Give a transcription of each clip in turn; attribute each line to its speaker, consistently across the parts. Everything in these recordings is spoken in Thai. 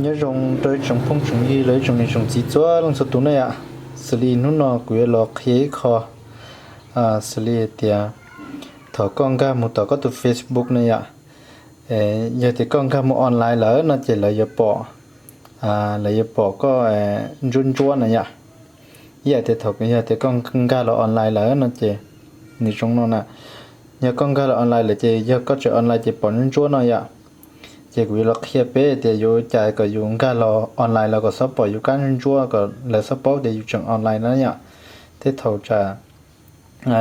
Speaker 1: nhớ rong tới trồng phong trồng gì lấy trồng này trồng chỉ cho lông sụt tụi này ạ xử lý nó nó quế lọ khế kho xử lý thì thọ con ca một tờ có từ Facebook này ạ giờ thì con ca một online lỡ nó chỉ là giờ bỏ có run chua này ạ giờ thì thọ giờ thì con ca là online lỡ nó chỉ như trong nó nè giờ con ca là online là chỉ giờ có chuyện online chỉ bỏ run chua này ạ chỉ quý lọ khế bé thì vô chạy có dùng ca là online là có support dùng cá run chua có là support để dùng trường online đó nhá thế thọ trả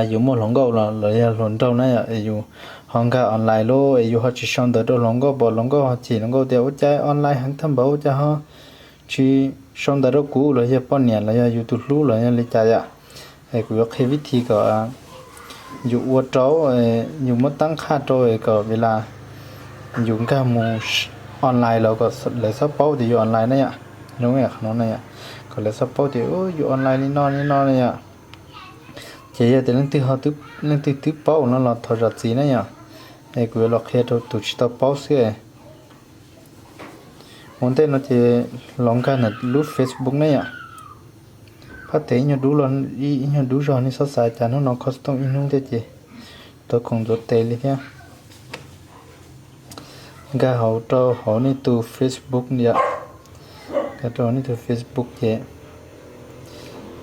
Speaker 1: dùng một lồng gạo là lồng trâu này ạ dùng hàng cả online luôn dùng họ chỉ xong tới đâu lồng gạo bỏ lồng gạo họ chỉ lồng gạo đều chạy online hàng thăm bảo cho họ chỉ xong tới đâu cũ là giờ bao nhiêu là YouTube luôn là lấy chạy ạ cái cái vị trí có dùng uất trâu dùng mất tăng khá rồi có vì là dùng cả một online là có lấy support thì dùng online này ạ đúng không ạ nó này ạ còn lấy support thì dùng online đi nó này ạ chỉ là lên từ bao nó là thọ giật gì nữa nhỉ cái cuối lọc hết rồi tụi chỉ tao bao xíu muốn tên nó chỉ lòng cái là lướt Facebook này nhỉ phát thấy nhiều đủ lần nhiều đủ rồi nên sao xài chả nó custom in không thế chị tôi còn rút tê đi nhá cái hậu trâu hậu này từ Facebook nhỉ cái trâu này từ Facebook vậy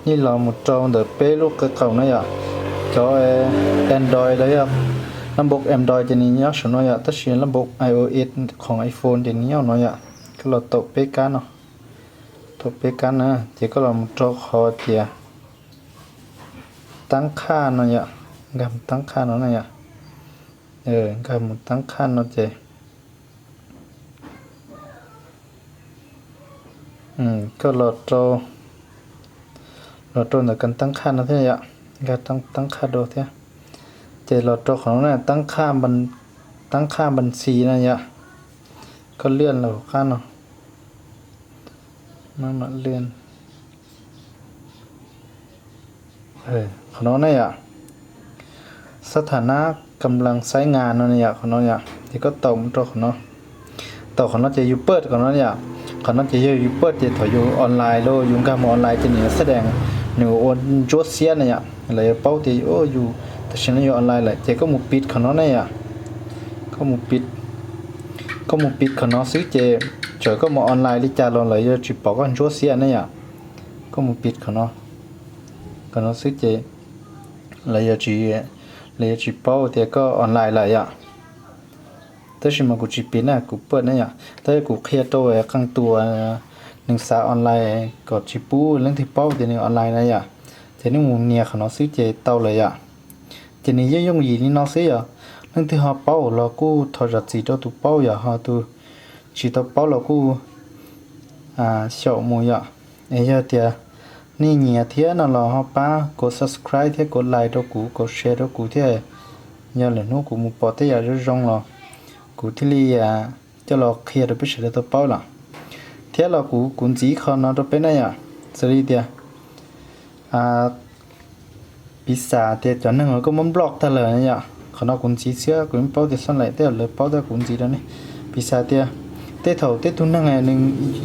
Speaker 1: như là một trâu đợt bé lúc cái cầu này à cho Android đấy à làm bộ Android thì nhớ số nó à tất nhiên làm bộ iOSของ iPhone thì nhớ nó à cái là tổ bé cá nó tổ bé cá nữa chỉ có là một trâu khó thì tăng khá nó à gam tăng khá nó này à gam một tăng khá nó chỉ cái là trâu lọt trâu là cần tăng khá nó thế ạ ga tăng khá đồ thế chỉ lọt trâuของnó là tăng kháบัญชีnày ạ có ลื่อนlà khá nó màเลื่อนของnó này ạ สถานะกำลังใช้งานเนี่ยของnóเนี่ยที่ก็ตรงตัวของnóตัวของnóจะอยู่เปิดของnóเนี่ยของnóจะอยู่เปิดจะถอยอยู่ออนไลน์โลอยู่การออนไลน์จะเนี่ยแสดงหนูโอนโจเซียเนี่ยอะไรเป้าที่อยู่แต่ฉันอยู่ออนไลน์เลยเจ๊ก็มุปิดของnóเนี่ยก็มุปิดของnóซื้อเจ๊เจอก็มาออนไลน์ลิจาลงเลยจะจีบบอกว่าโจเซียเนี่ยก็มุปิดของnóซื้อเจ๊เลยจะจีบเป้าเจ๊ก็ออนไลน์เลยอ่ะแต่ฉันมากูจีบปิดนะกูเปิดเนี่ยแต่กูเคลียร์ตัวข้างตัวหนึ่งสาออนไลน์ก็จีปูเรื่องที่เป้าเดี๋ยวนี้ออนไลน์นะอ่ะเดี๋ยวนี้มึงเนี่ยเขาน้องซื้อเจเต้าเลยอ่ะเดี๋ยวนี้ยังยีนี่น้องซื้ออ่ะเรื่องที่เขาเป้าเรากูทอจัดสีตัวตัวเป้าอย่าเขาตัวสีตัวเป้าเรากูเฉาหมูอ่ะไอ้เจ้าเดียนี่เนี่ยเทียนเราเขาป้ากด subscribe เทียกดไลค์ตัวกูกดแชร์ตัวกูเทียยังเหลือนู้กูมุปอเทียจะร้องหรอกูที่ลีจะเราเคลียร์ตัวพิเศษตัวเป้าล่ะเทียเรากูกุนจีเขานอนตัวเป็นไงอ่ะสวัสดีเดียปีศาจเดียจอนนึงเราก็มันบล็อกตลอดเนี่ยเขานอนกุนจีเสื้อกุนเป้าเดียสั่นไหลเดียเลยเป้าเดียกุนจีแล้วนี่ปีศาจเดียเดียเท่าเดียทุนนั่งไงหนึ่ง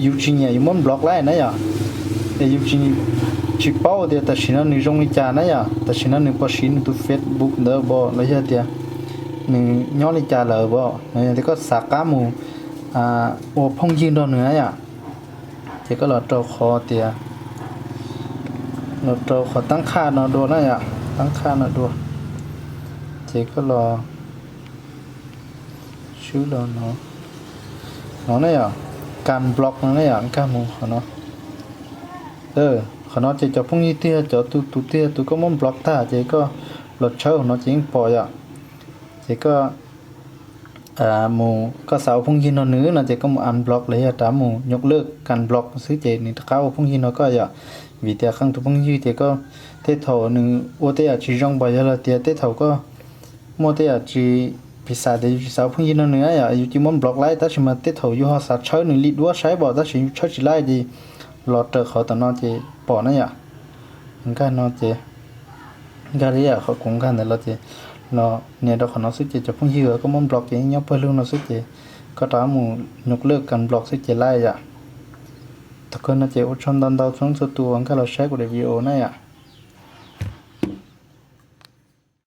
Speaker 1: ยูจีเนี่ยยูมันบล็อกไล่นะเนี่ยเดียยูจีจีเป้าเดียแต่ฉันนั่นหนึ่งจงนิจานะเนี่ยแต่ฉันนั่นหนึ่งพอชินตัวเฟซบุ๊กเด้อบ่แล้วเดียหนึ่งย้อนนิจาเลยบ่เนี่ยที่ก็สักกามูโอ้พงยิงโดนเนื้ออ่ะเจ๊ก็หลอดโตคอเตียหลอดโตขอตั้งค่าเนาะดูนะอ่ะตั้งค่าเนาะดูเจ๊ก็รอชื่อเราเนาะเนี่ยการบล็อกเนี่ยการมูเขาเนาะเขาเนาะเจ๊จะพงยิงเตี้ยจะตุเตี้ยตุก็มันบล็อกท่าเจ๊ก็หลอดเช่าเนาะจริงปล่อยอ่ะเจ๊ก็หมู่ก็สาวพงยินเนื้อนะเจ๊ก็อันบล็อกเลยอะตามหมู่ยกเลิกการบล็อกซื้อเจนี่ถ้าเขาพงยินก็อย่าวิธีข้างตัวพงยินเจ๊ก็เตะเท่าหนึ่งโอเตะจีจงไปแล้วเตะเท่าก็โมเตะจีพิศาเดจีสาวพงยินเนื้ออย่าอยู่ที่มันบล็อกไล่แต่ฉันมาเตะเท่าอยู่หอสัตว์เช้าหนึ่งลิดวัวใช้บ่แต่ฉันเช้าจีไล่ดีหลอดเจอเขาแต่นอนเจปอนั่นอย่ามันก็นอนเจก็เรียกเขาคงกันแต่ละเจnóเนี่ยเราขอน้องซื้อเจจะพุ่งเหือก็มันบล็อกอย่างเงี้ยเพื่อเรื่องน้องซื้อเจก็ตามหมู่ยกเลิกกันบล็อกซื้อเจไล่จ้ะ ทุกคนน่าจะอุดชมดันดาวช่องสตูอังก็เราใช้กับวิดีโอนั่นอ่ะ